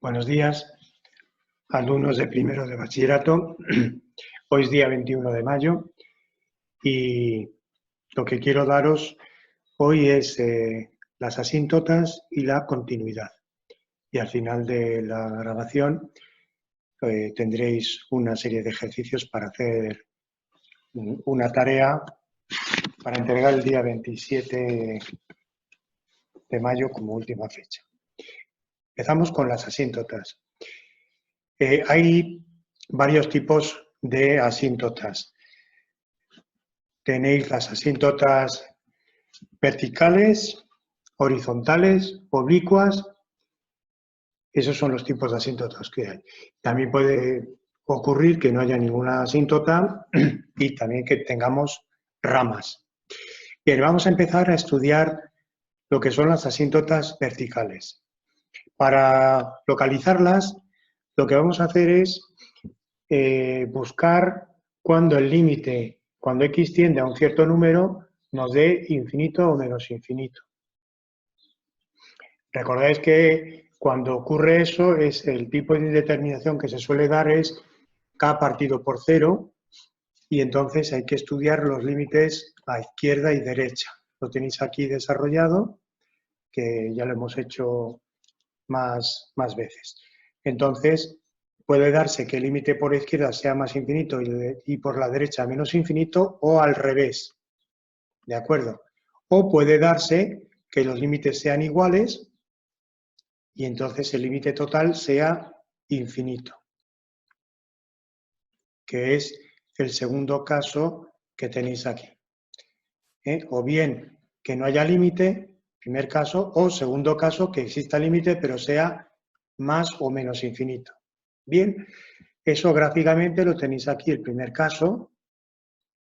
Buenos días, alumnos de primero de bachillerato. Hoy es día 21 de mayo y lo que quiero daros hoy es las asíntotas y la continuidad. Y al final de la grabación tendréis una serie de ejercicios para hacer una tarea para entregar el día 27 de mayo como última fecha. Empezamos con las asíntotas. Hay varios tipos de asíntotas. Tenéis las asíntotas verticales, horizontales, oblicuas. Esos son los tipos de asíntotas que hay. También puede ocurrir que no haya ninguna asíntota y también que tengamos ramas. Bien, vamos a empezar a estudiar lo que son las asíntotas verticales. Para localizarlas, lo que vamos a hacer es buscar cuando el límite, cuando x tiende a un cierto número, nos dé infinito o menos infinito. Recordáis que cuando ocurre eso, es el tipo de indeterminación que se suele dar es k partido por 0, y entonces hay que estudiar los límites a izquierda y derecha. Lo tenéis aquí desarrollado, que ya lo hemos hecho más veces. Entonces, puede darse que el límite por izquierda sea más infinito y por la derecha menos infinito, o al revés. ¿De acuerdo? O puede darse que los límites sean iguales y entonces el límite total sea infinito, que es el segundo caso que tenéis aquí. O bien que no haya límite, primer caso, o segundo caso, que exista límite pero sea más o menos infinito. Bien, eso gráficamente lo tenéis aquí, el primer caso,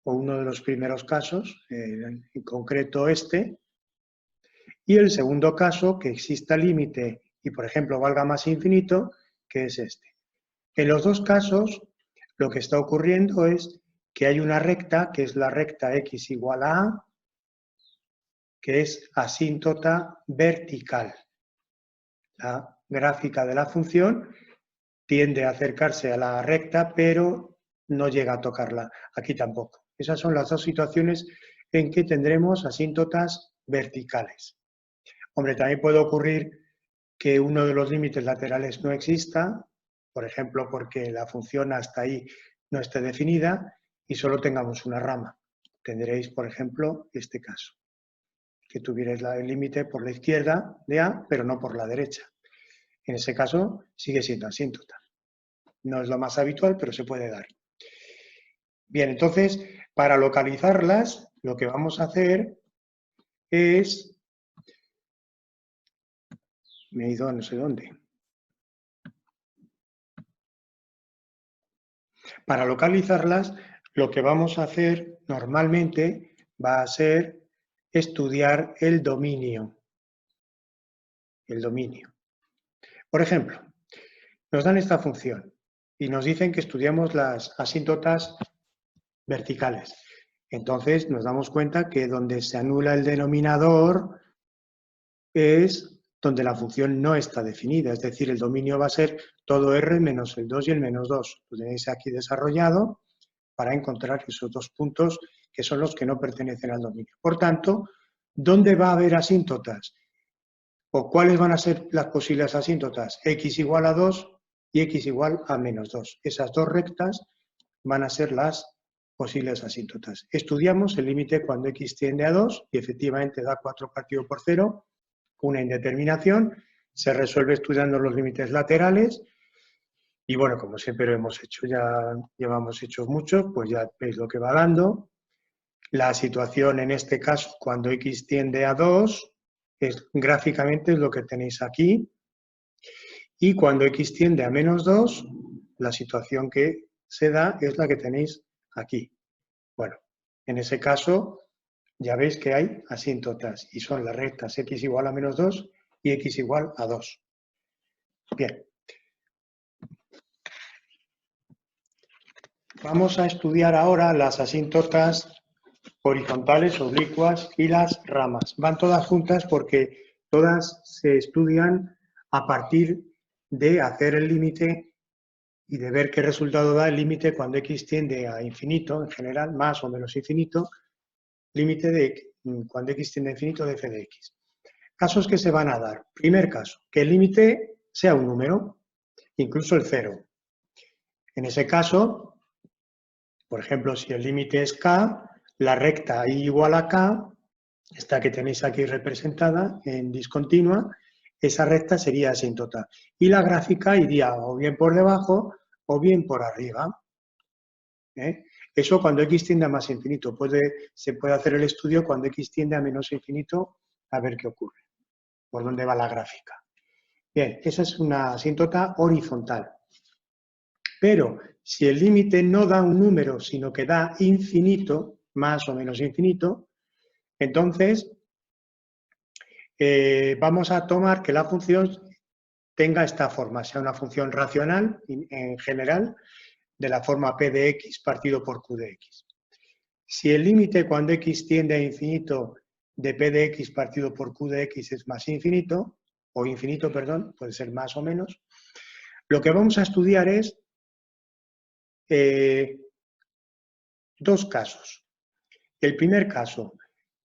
o uno de los primeros casos, en concreto este, y el segundo caso, que exista límite y, por ejemplo, valga más infinito, que es este. En los dos casos, lo que está ocurriendo es que hay una recta, que es la recta x igual a a, que es asíntota vertical. La gráfica de la función tiende a acercarse a la recta, pero no llega a tocarla. Aquí tampoco. Esas son las dos situaciones en que tendremos asíntotas verticales. Hombre, también puede ocurrir que uno de los límites laterales no exista, por ejemplo, porque la función hasta ahí no esté definida y solo tengamos una rama. Tendréis, por ejemplo, este caso, que tuvierais el límite por la izquierda de A, pero no por la derecha. En ese caso, sigue siendo asíntota. No es lo más habitual, pero se puede dar. Bien, entonces, para localizarlas, lo que vamos a hacer es... Me he ido a no sé dónde. Para localizarlas, lo que vamos a hacer normalmente va a ser estudiar el dominio. El dominio. Por ejemplo, nos dan esta función y nos dicen que estudiamos las asíntotas verticales. Entonces nos damos cuenta que donde se anula el denominador es donde la función no está definida, es decir, el dominio va a ser todo R menos el 2 y el menos 2. Lo tenéis aquí desarrollado para encontrar esos dos puntos que son los que no pertenecen al dominio. Por tanto, ¿dónde va a haber asíntotas? ¿O cuáles van a ser las posibles asíntotas? X igual a 2 y X igual a menos 2. Esas dos rectas van a ser las posibles asíntotas. Estudiamos el límite cuando X tiende a 2 y efectivamente da 4 partido por 0, una indeterminación, se resuelve estudiando los límites laterales y bueno, como siempre lo hemos hecho, ya llevamos hechos muchos, pues ya veis lo que va dando. La situación en este caso, cuando X tiende a 2, gráficamente es lo que tenéis aquí. Y cuando X tiende a menos 2, la situación que se da es la que tenéis aquí. Bueno, en ese caso ya veis que hay asíntotas y son las rectas X igual a menos 2 y X igual a 2. Bien. Vamos a estudiar ahora las asíntotas horizontales, oblicuas y las ramas. Van todas juntas porque todas se estudian a partir de hacer el límite y de ver qué resultado da el límite cuando x tiende a infinito, en general, más o menos infinito, límite de cuando x tiende a infinito de f de x. Casos que se van a dar. Primer caso, que el límite sea un número, incluso el 0. En ese caso, por ejemplo, si el límite es k, la recta y igual a k, esta que tenéis aquí representada en discontinua, esa recta sería asíntota. Y la gráfica iría o bien por debajo o bien por arriba. Eso cuando x tiende a más infinito. Se puede hacer el estudio cuando x tiende a menos infinito, a ver qué ocurre, por dónde va la gráfica. Bien, esa es una asíntota horizontal. Pero si el límite no da un número, sino que da infinito, más o menos infinito, entonces vamos a tomar que la función tenga esta forma, sea una función racional en general, de la forma p de x partido por q de x. Si el límite cuando x tiende a infinito de p de x partido por q de x es más infinito, o infinito, perdón, puede ser más o menos, lo que vamos a estudiar es dos casos. El primer caso,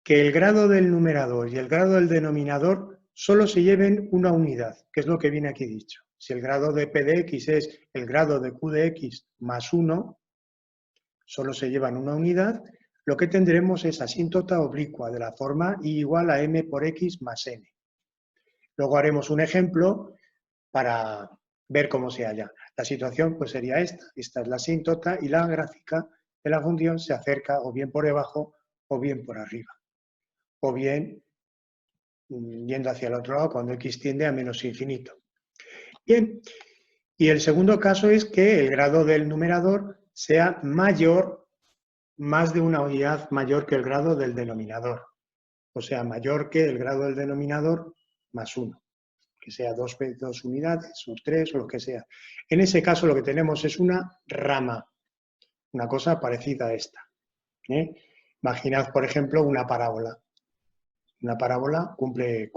que el grado del numerador y el grado del denominador solo se lleven una unidad, que es lo que viene aquí dicho. Si el grado de p de x es el grado de q de x más 1, solo se llevan una unidad, lo que tendremos es asíntota oblicua de la forma y igual a m por x más n. Luego haremos un ejemplo para ver cómo se halla. La situación pues sería esta. Esta es la asíntota y la gráfica de la función se acerca o bien por debajo o bien por arriba. O bien yendo hacia el otro lado cuando x tiende a menos infinito. Bien, y el segundo caso es que el grado del numerador sea mayor, más de una unidad mayor que el grado del denominador. O sea, mayor que el grado del denominador más 1. Que sea dos unidades o 3 o lo que sea. En ese caso lo que tenemos es una rama, una cosa parecida a esta. Imaginad, por ejemplo, una parábola. Una parábola cumple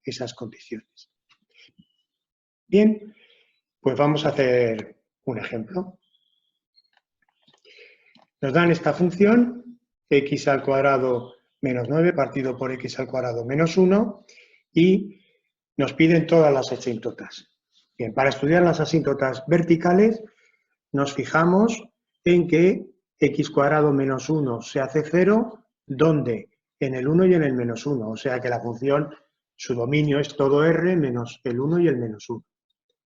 esas condiciones. Bien, pues vamos a hacer un ejemplo. Nos dan esta función, x al cuadrado menos 9 partido por x al cuadrado menos 1, y nos piden todas las asíntotas. Bien, para estudiar las asíntotas verticales, nos fijamos en que x cuadrado menos 1 se hace 0, ¿dónde? En el 1 y en el menos 1, o sea que la función, su dominio es todo r menos el 1 y el menos 1.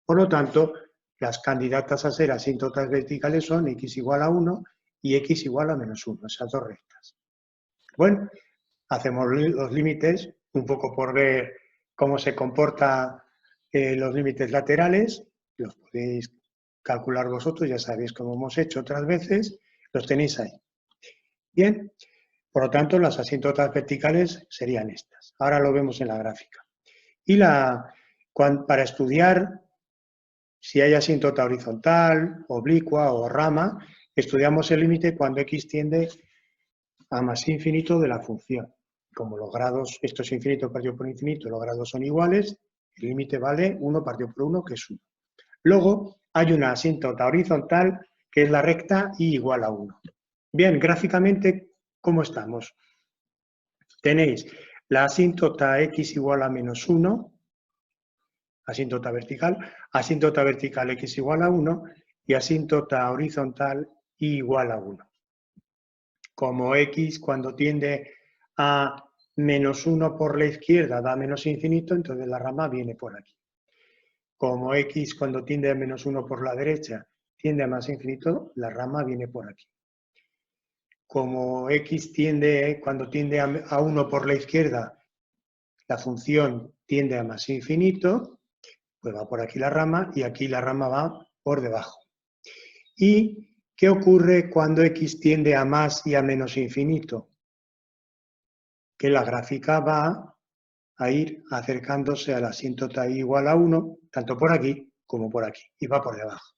Por lo tanto, las candidatas a ser asíntotas verticales son x igual a 1 y x igual a menos 1, esas dos rectas. Bueno, hacemos los límites, un poco por ver cómo se comportan los límites laterales, los podéis calcular vosotros, ya sabéis cómo hemos hecho otras veces, los tenéis ahí. Bien, por lo tanto, las asíntotas verticales serían estas. Ahora lo vemos en la gráfica. Y para estudiar si hay asíntota horizontal, oblicua o rama, estudiamos el límite cuando x tiende a más infinito de la función. Como los grados, esto es infinito partido por infinito, los grados son iguales, el límite vale 1 partido por 1, que es 1. Luego hay una asíntota horizontal, que es la recta y igual a 1. Bien, gráficamente, ¿cómo estamos? Tenéis la asíntota x igual a menos 1, asíntota vertical x igual a 1 y asíntota horizontal y igual a 1. Como x cuando tiende a menos 1 por la izquierda da menos infinito, entonces la rama viene por aquí. Como x cuando tiende a menos 1 por la derecha tiende a más infinito, la rama viene por aquí. Como x cuando tiende a 1 por la izquierda, la función tiende a más infinito, pues va por aquí la rama y aquí la rama va por debajo. ¿Y qué ocurre cuando x tiende a más y a menos infinito? Que la gráfica va a ir acercándose a la asíntota igual a 1, tanto por aquí como por aquí, y va por debajo.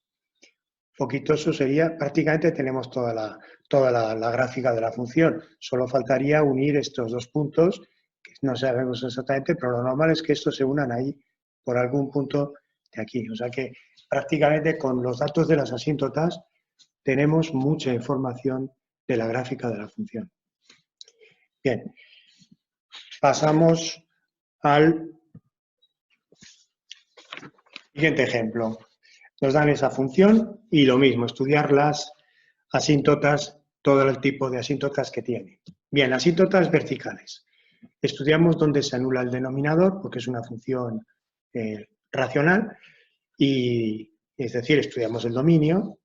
Poquito eso sería, prácticamente tenemos toda la gráfica de la función, solo faltaría unir estos dos puntos, que no sabemos exactamente, pero lo normal es que estos se unan ahí por algún punto de aquí. O sea que prácticamente con los datos de las asíntotas tenemos mucha información de la gráfica de la función. Bien, pasamos al siguiente ejemplo. Nos dan esa función y lo mismo, estudiar las asíntotas, todo el tipo de asíntotas que tiene. Bien, asíntotas verticales. Estudiamos dónde se anula el denominador, porque es una función racional, y es decir, estudiamos el dominio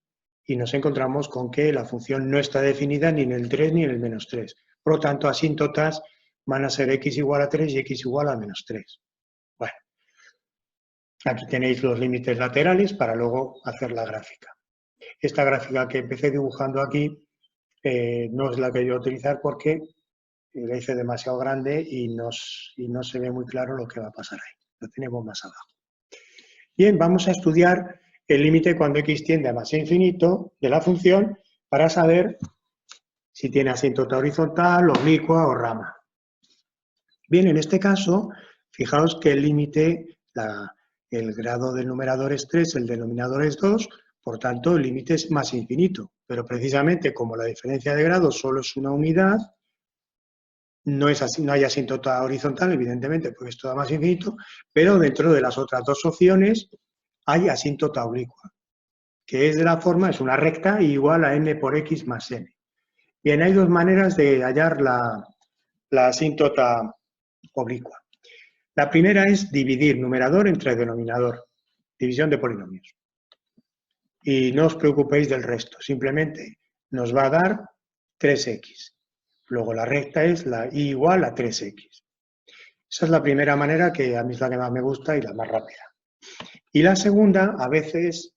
y nos encontramos con que la función no está definida ni en el 3 ni en el menos 3. Por lo tanto, asíntotas van a ser x igual a 3 y x igual a menos 3. Bueno, aquí tenéis los límites laterales para luego hacer la gráfica. Esta gráfica que empecé dibujando aquí no es la que yo voy a utilizar porque la hice demasiado grande y no se ve muy claro lo que va a pasar ahí. Lo tenemos más abajo. Bien, vamos a estudiar el límite cuando x tiende a más infinito de la función para saber si tiene asíntota horizontal, oblicua o rama. Bien, en este caso, fijaos que el límite, el grado del numerador es 3, el denominador es 2, por tanto el límite es más infinito. Pero precisamente como la diferencia de grado solo es una unidad, no hay asíntota horizontal, evidentemente, porque es todo más infinito, pero dentro de las otras dos opciones hay asíntota oblicua, que es de la forma, es una recta igual a n por x más n. Bien, hay dos maneras de hallar la asíntota oblicua. La primera es dividir numerador entre denominador, división de polinomios. Y no os preocupéis del resto, simplemente nos va a dar 3x. Luego la recta es la y igual a 3x. Esa es la primera manera que a mí es la que más me gusta y la más rápida. Y la segunda a veces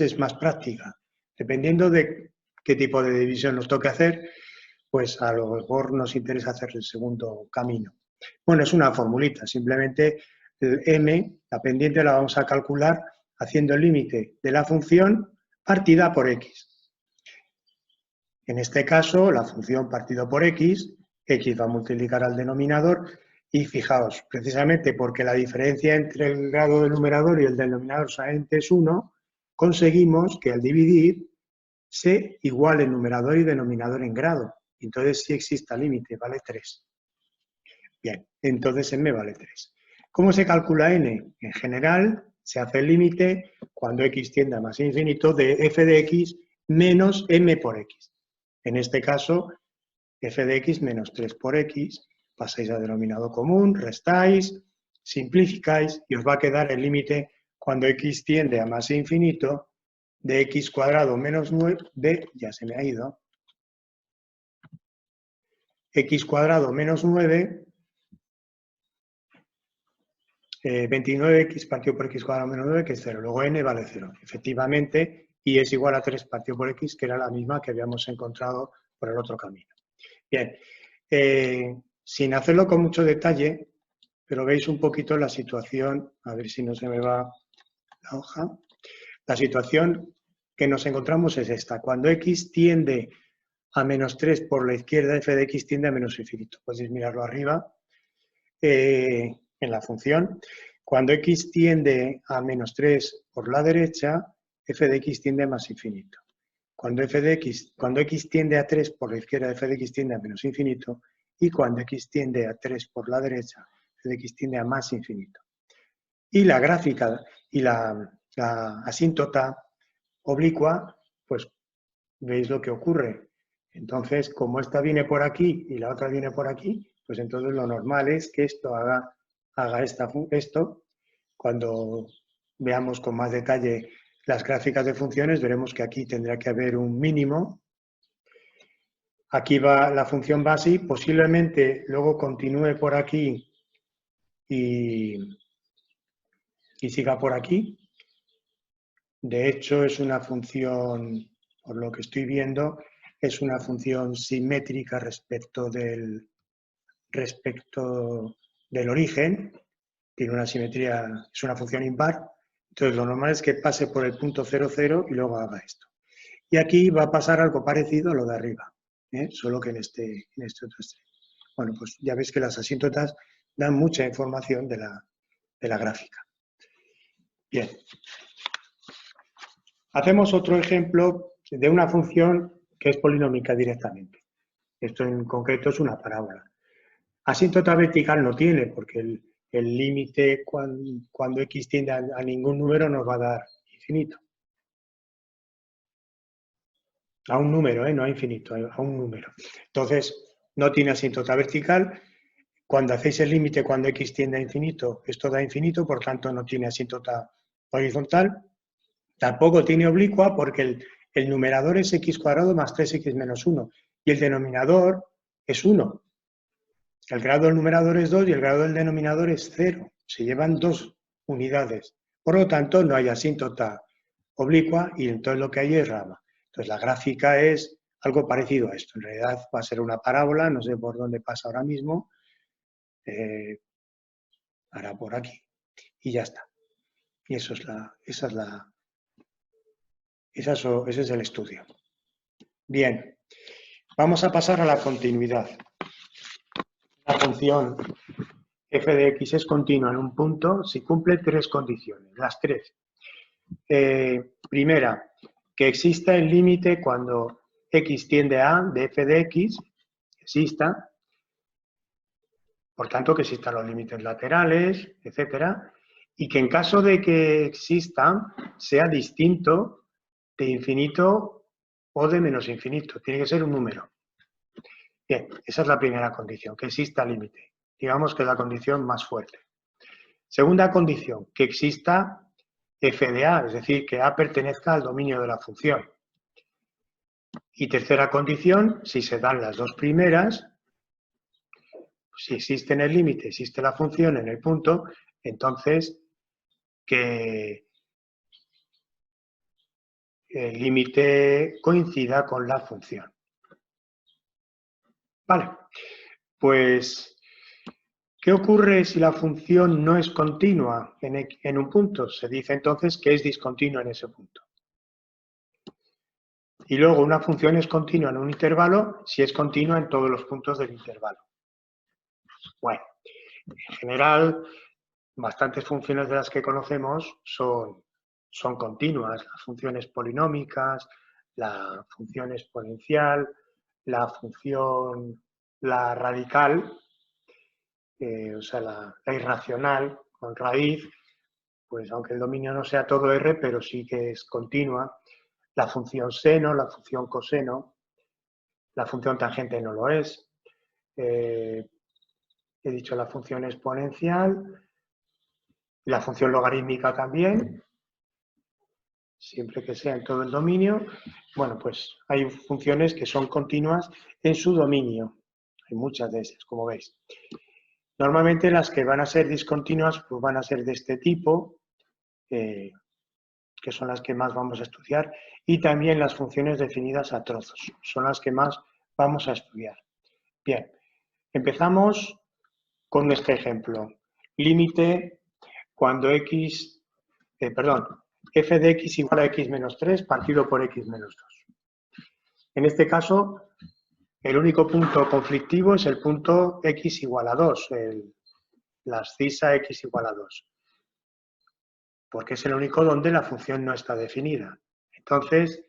es más práctica. Dependiendo de qué tipo de división nos toque hacer, pues a lo mejor nos interesa hacer el segundo camino. Bueno, es una formulita, simplemente el m, la pendiente la vamos a calcular haciendo el límite de la función partida por x. En este caso, la función partido por x va a multiplicar al denominador y fijaos, precisamente porque la diferencia entre el grado del numerador y el denominador solamente es 1, conseguimos que al dividir se iguale el numerador y denominador en grado. Entonces sí exista límite, vale 3. Bien, entonces m vale 3. ¿Cómo se calcula n? En general, se hace el límite cuando x tiende a más infinito de f de x menos m por x. En este caso, f de x menos 3 por x, pasáis a denominador común, restáis, simplificáis y os va a quedar el límite cuando x tiende a más infinito de x cuadrado menos 9 de, ya se me ha ido, x cuadrado menos 9, 29x partido por x cuadrado menos 9, que es 0. Luego n vale 0. Efectivamente, y es igual a 3 partido por x, que era la misma que habíamos encontrado por el otro camino. Bien, sin hacerlo con mucho detalle, pero veis un poquito la situación, a ver si no se me va la hoja. La situación que nos encontramos es esta. Cuando x tiende a menos 3 por la izquierda, f de x tiende a menos infinito. Podéis mirarlo arriba en la función. Cuando x tiende a menos 3 por la derecha, f de x tiende a más infinito. Cuando x tiende a 3 por la izquierda, f de x tiende a menos infinito. Y cuando x tiende a 3 por la derecha, f de x tiende a más infinito. Y la gráfica y la asíntota oblicua, pues veis lo que ocurre. Entonces, como esta viene por aquí y la otra viene por aquí, pues entonces lo normal es que esto haga esto. Cuando veamos con más detalle las gráficas de funciones, veremos que aquí tendrá que haber un mínimo. Aquí va la función base, posiblemente luego continúe por aquí y siga por aquí. De hecho, es una función, por lo que estoy viendo, es una función simétrica respecto del origen. Tiene una simetría, es una función impar. Entonces, lo normal es que pase por el punto 0, 0 y luego haga esto. Y aquí va a pasar algo parecido a lo de arriba, solo que en este otro extremo. Bueno, pues ya veis que las asíntotas dan mucha información de la gráfica. Bien. Hacemos otro ejemplo de una función que es polinómica directamente. Esto en concreto es una parábola. Asíntota vertical no tiene, porque el límite cuando x tiende a ningún número nos va a dar infinito. A un número, no a infinito, a un número. Entonces, no tiene asíntota vertical. Cuando hacéis el límite cuando x tiende a infinito, esto da infinito, por tanto no tiene asíntota horizontal. Tampoco tiene oblicua porque el numerador es x² más 3x menos 1 y el denominador es 1. El grado del numerador es 2 y el grado del denominador es 0. Se llevan 2 unidades. Por lo tanto, no hay asíntota oblicua y entonces lo que hay es rama. Entonces la gráfica es algo parecido a esto. En realidad va a ser una parábola, no sé por dónde pasa ahora mismo. Hará por aquí. Y ya está. Y ese es el estudio. Bien. Vamos a pasar a la continuidad. La función f de x es continua en un punto si cumple 3 condiciones. Las 3. Primera, que exista el límite cuando x tiende a de f de x, exista, por tanto que existan los límites laterales, etcétera, y que en caso de que existan sea distinto de infinito o de menos infinito, tiene que ser un número. Bien, esa es la primera condición, que exista límite. Digamos que es la condición más fuerte. Segunda condición, que exista f de a, es decir, que a pertenezca al dominio de la función. Y tercera condición, si se dan las dos primeras, si existe en el límite, existe la función en el punto, entonces que el límite coincida con la función. Vale, pues, ¿qué ocurre si la función no es continua en un punto? Se dice entonces que es discontinua en ese punto. Y luego una función es continua en un intervalo si es continua en todos los puntos del intervalo. Bueno, en general, bastantes funciones de las que conocemos son continuas. Las funciones polinómicas, la función exponencial, la radical, o sea, la irracional con raíz, pues aunque el dominio no sea todo R, pero sí que es continua. La función seno, la función coseno, la función tangente no lo es. He dicho la función exponencial, la función logarítmica también, siempre que sea en todo el dominio. Bueno, pues hay funciones que son continuas en su dominio. Hay muchas de esas, como veis. Normalmente las que van a ser discontinuas pues van a ser de este tipo, que son las que más vamos a estudiar, y también las funciones definidas a trozos, son las que más vamos a estudiar. Bien, empezamos con este ejemplo. Límite cuando f de x igual a x menos 3 partido por x menos 2. En este caso, el único punto conflictivo es el punto x igual a 2, la abscisa x igual a 2, porque es el único donde la función no está definida. Entonces,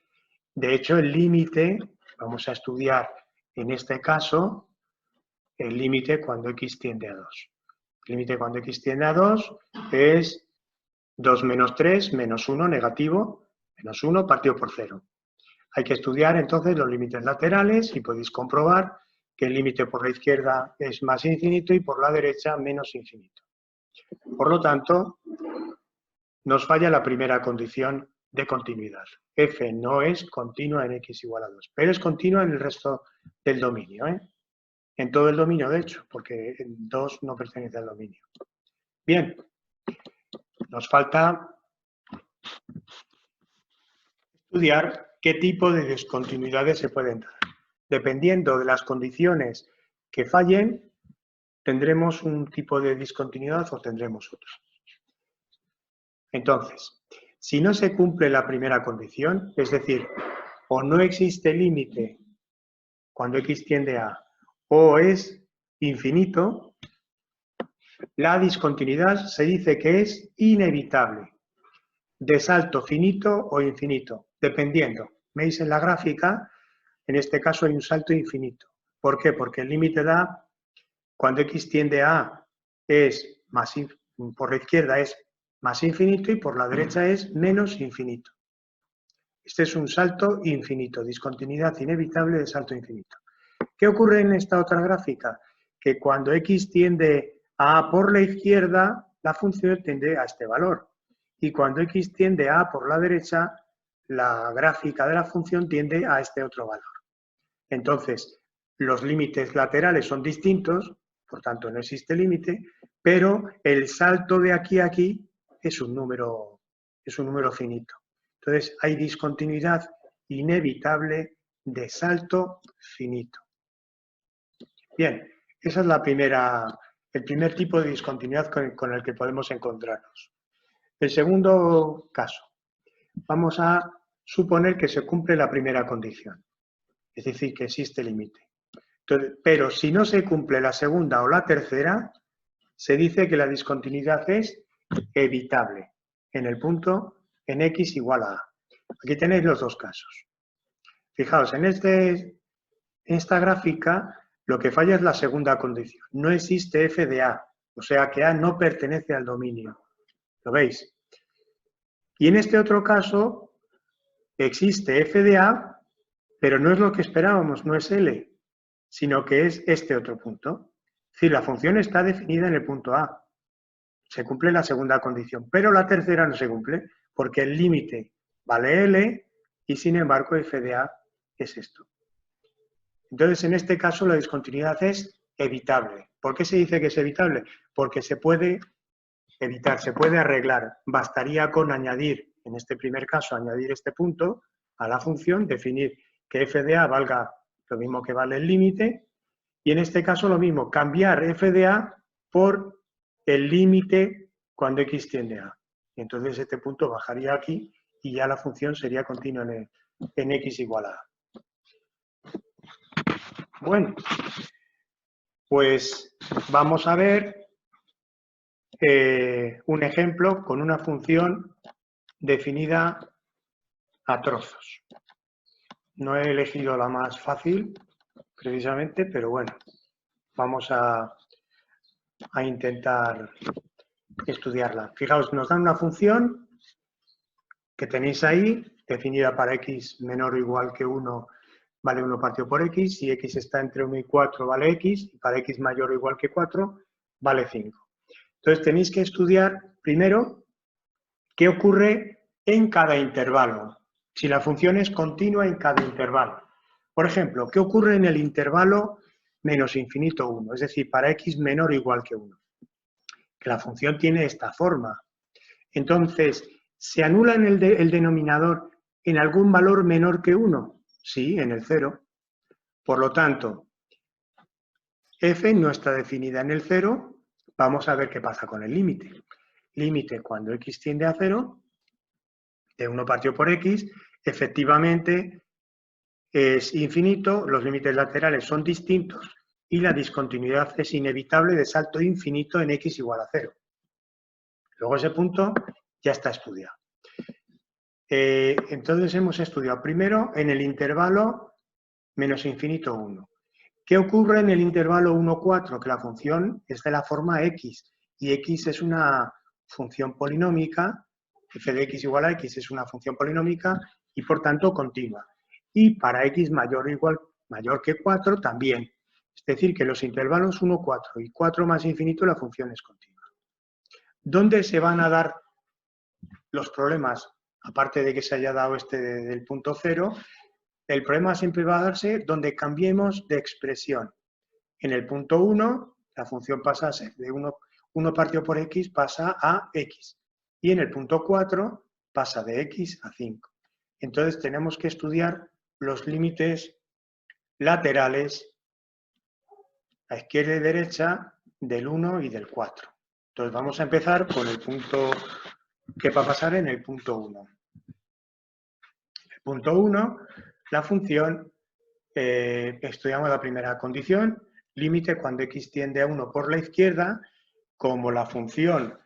de hecho, el límite, vamos a estudiar en este caso, el límite cuando x tiende a 2. El límite cuando x tiende a 2 es 2 menos 3 menos 1 negativo, menos 1 partido por 0. Hay que estudiar entonces los límites laterales y podéis comprobar que el límite por la izquierda es más infinito y por la derecha menos infinito. Por lo tanto, nos falla la primera condición de continuidad. F no es continua en x igual a 2, pero es continua en el resto del dominio, en todo el dominio, de hecho, porque 2 no pertenece al dominio. Bien, nos falta estudiar qué tipo de discontinuidades se pueden dar. Dependiendo de las condiciones que fallen, tendremos un tipo de discontinuidad o tendremos otro. Entonces, si no se cumple la primera condición, es decir, o no existe límite cuando x tiende a, o es infinito, la discontinuidad se dice que es inevitable. de salto finito o infinito, dependiendo. Veis en la gráfica, en este caso hay un salto infinito. ¿Por qué? Porque el límite de A, cuando x tiende a A, es más, por la izquierda es más infinito y por la derecha es menos infinito. Este es un salto infinito, discontinuidad inevitable de salto infinito. ¿Qué ocurre en esta otra gráfica? Que cuando x tiende a A por la izquierda, la función tiende a este valor. Y cuando x tiende a A por la derecha, la gráfica de la función tiende a este otro valor. Entonces, los límites laterales son distintos, por tanto no existe límite, pero el salto de aquí a aquí es un número finito. Entonces, hay discontinuidad inevitable de salto finito. Bien, esa es el primer tipo de discontinuidad con el que podemos encontrarnos. El segundo caso, vamos a suponer que se cumple la primera condición, es decir, que existe límite. Pero si no se cumple la segunda o la tercera, se dice que la discontinuidad es evitable en el punto en x igual a a. Aquí tenéis los dos casos. Fijaos, en esta gráfica lo que falla es la segunda condición. No existe f de a, o sea que a no pertenece al dominio. ¿Lo veis? Y en este otro caso existe f de a, pero no es lo que esperábamos, no es L, sino que es este otro punto. Es decir, la función está definida en el punto A. Se cumple la segunda condición, pero la tercera no se cumple, porque el límite vale L y sin embargo f de A es esto. Entonces, en este caso la discontinuidad es evitable. ¿Por qué se dice que es evitable? Porque se puede evitar, se puede arreglar. Bastaría con añadir, en este primer caso, añadir este punto a la función, definir que f de A valga lo mismo que vale el límite, y en este caso lo mismo, cambiar f de A por el límite cuando x tiende a. Y entonces este punto bajaría aquí y ya la función sería continua en x igual a a. Bueno, pues vamos a ver un ejemplo con una función definida a trozos. No he elegido la más fácil, precisamente, pero bueno, vamos a intentar estudiarla. Fijaos, nos dan una función que tenéis ahí, definida para x menor o igual que 1 vale 1 partido por x, si x está entre 1 y 4 vale x, y para x mayor o igual que 4 vale 5. Entonces tenéis que estudiar primero qué ocurre en cada intervalo, si la función es continua en cada intervalo. Por ejemplo, ¿qué ocurre en el intervalo menos infinito 1? Es decir, para x menor o igual que 1. Que la función tiene esta forma. Entonces, ¿se anula en el denominador en algún valor menor que 1? Sí, en el 0. Por lo tanto, f no está definida en el 0. Vamos a ver qué pasa con el límite. Límite cuando x tiende a 0, de 1 partido por x, efectivamente es infinito, los límites laterales son distintos y la discontinuidad es inevitable de salto infinito en x igual a 0. Luego ese punto ya está estudiado. Entonces hemos estudiado primero en el intervalo menos infinito 1. ¿Qué ocurre en el intervalo 1, 4? Que la función es de la forma x y x es una función polinómica, f de x igual a x es una función polinómica y por tanto continua. Y para x mayor que 4 también. Es decir, que los intervalos 1, 4 y 4 más infinito la función es continua. ¿Dónde se van a dar los problemas? Aparte de que se haya dado este del punto 0, el problema siempre va a darse donde cambiemos de expresión. En el punto 1, la función pasa a ser de 1 partido por x pasa a x. Y en el punto 4 pasa de x a 5. Entonces tenemos que estudiar los límites laterales a izquierda y derecha del 1 y del 4. Entonces vamos a empezar con el punto que va a pasar en el punto 1. El punto 1, la función, estudiamos la primera condición, límite cuando x tiende a 1 por la izquierda, como la función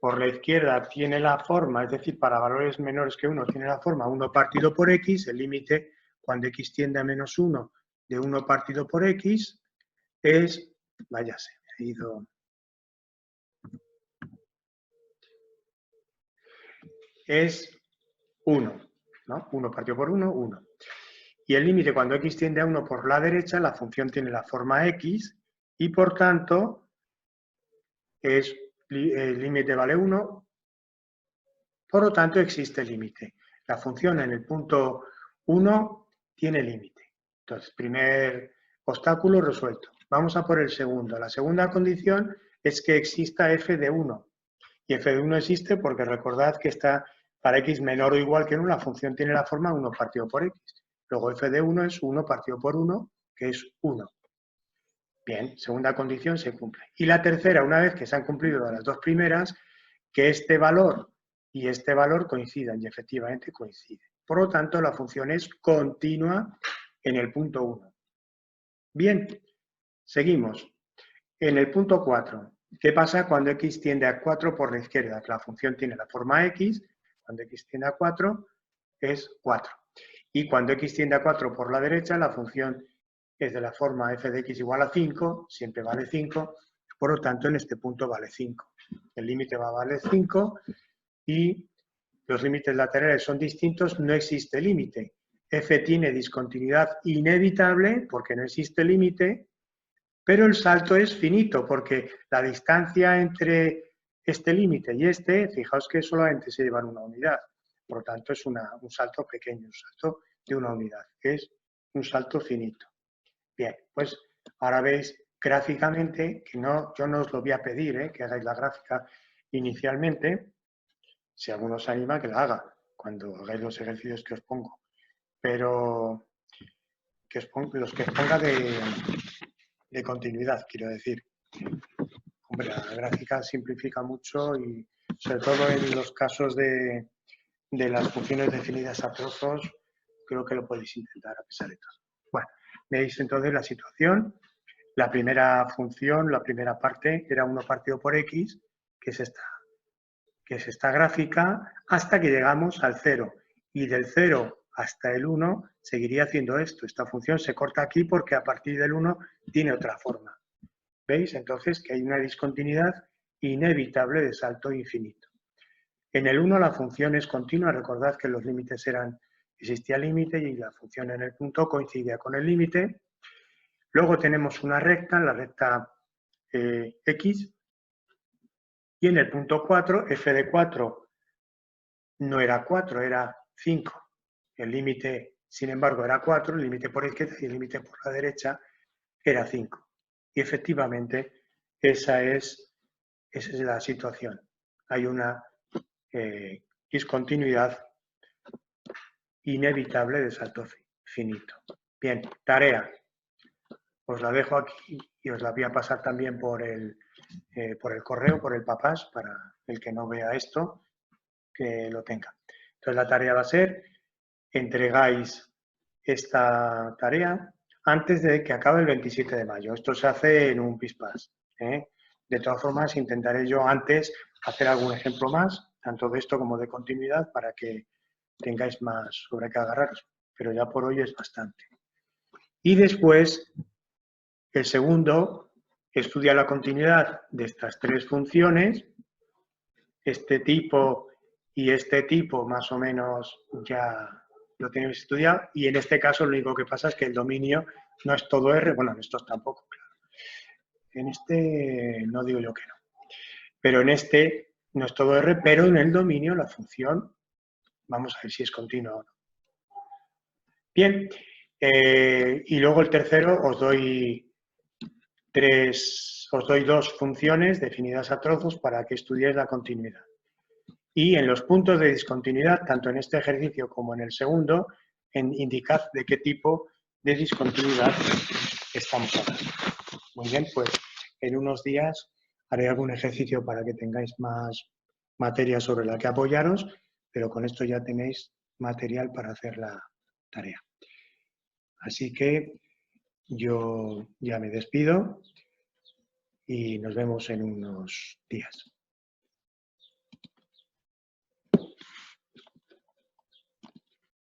por la izquierda tiene la forma, es decir, para valores menores que 1 tiene la forma 1 partido por x, el límite cuando x tiende a menos 1 de 1 partido por x es, váyase, me he ido, es 1, ¿no? 1 partido por 1, 1. Y el límite cuando x tiende a 1 por la derecha, la función tiene la forma x y por tanto el límite vale 1, por lo tanto existe límite. La función en el punto 1 tiene límite. Entonces, primer obstáculo resuelto. Vamos a por el segundo. La segunda condición es que exista f de 1. Y f de 1 existe porque recordad que está para x menor o igual que 1, la función tiene la forma 1 partido por x. Luego f de 1 es 1 partido por 1, que es 1. Bien, segunda condición se cumple. Y la tercera, una vez que se han cumplido las dos primeras, que este valor y este valor coincidan, y efectivamente coinciden. Por lo tanto, la función es continua en el punto 1. Bien, seguimos. En el punto 4, ¿qué pasa cuando x tiende a 4 por la izquierda? La función tiene la forma x, cuando x tiende a 4 es 4. Y cuando x tiende a 4 por la derecha, la función es de la forma f de x igual a 5, siempre vale 5, por lo tanto en este punto vale 5. El límite va a valer 5 y los límites laterales son distintos, no existe límite. F tiene discontinuidad inevitable porque no existe límite, pero el salto es finito porque la distancia entre este límite y este, fijaos que solamente se llevan una unidad. Por lo tanto, es un salto pequeño, un salto de una unidad, que es un salto finito. Bien, pues ahora veis gráficamente, que no, yo no os lo voy a pedir, que hagáis la gráfica inicialmente, si alguno os anima que la haga, cuando hagáis los ejercicios que os pongo, pero que los que os ponga de continuidad, quiero decir. Hombre, la gráfica simplifica mucho y sobre todo en los casos de las funciones definidas a trozos, creo que lo podéis intentar a pesar de todo. Bueno, veis entonces la situación. La primera función, la primera parte, era 1 partido por x, que es esta gráfica, hasta que llegamos al 0. Y del 0 hasta el 1 seguiría haciendo esto. Esta función se corta aquí porque a partir del 1 tiene otra forma. ¿Veis? Entonces que hay una discontinuidad inevitable de salto infinito. En el 1 la función es continua, recordad que los límites existía límite y la función en el punto coincidía con el límite. Luego tenemos una recta, la recta x, y en el punto 4, f de 4 no era 4, era 5. El límite, sin embargo, era 4, el límite por la izquierda y el límite por la derecha era 5. Y efectivamente, esa es la situación. Hay una discontinuidad inevitable de salto finito. Bien, tarea. Os la dejo aquí y os la voy a pasar también por el correo, por el papás, para el que no vea esto, que lo tenga. Entonces la tarea va a ser, entregáis esta tarea antes de que acabe el 27 de mayo. Esto se hace en un PISPAS. De todas formas, intentaré yo antes hacer algún ejemplo más, tanto de esto como de continuidad, para que tengáis más sobre qué agarraros. Pero ya por hoy es bastante. Y después, el segundo, estudia la continuidad de estas tres funciones. Este tipo y este tipo más o menos ya lo tenéis estudiado. Y en este caso lo único que pasa es que el dominio no es todo R. Bueno, en estos tampoco, claro. En este no digo yo que no. Pero en este no es todo R, pero en el dominio la función, vamos a ver si es continua o no. Bien, y luego el tercero os doy dos funciones definidas a trozos para que estudiéis la continuidad. Y en los puntos de discontinuidad, tanto en este ejercicio como en el segundo, indicad de qué tipo de discontinuidad estamos hablando. Muy bien, pues en unos días haré algún ejercicio para que tengáis más materia sobre la que apoyaros, pero con esto ya tenéis material para hacer la tarea. Así que yo ya me despido y nos vemos en unos días.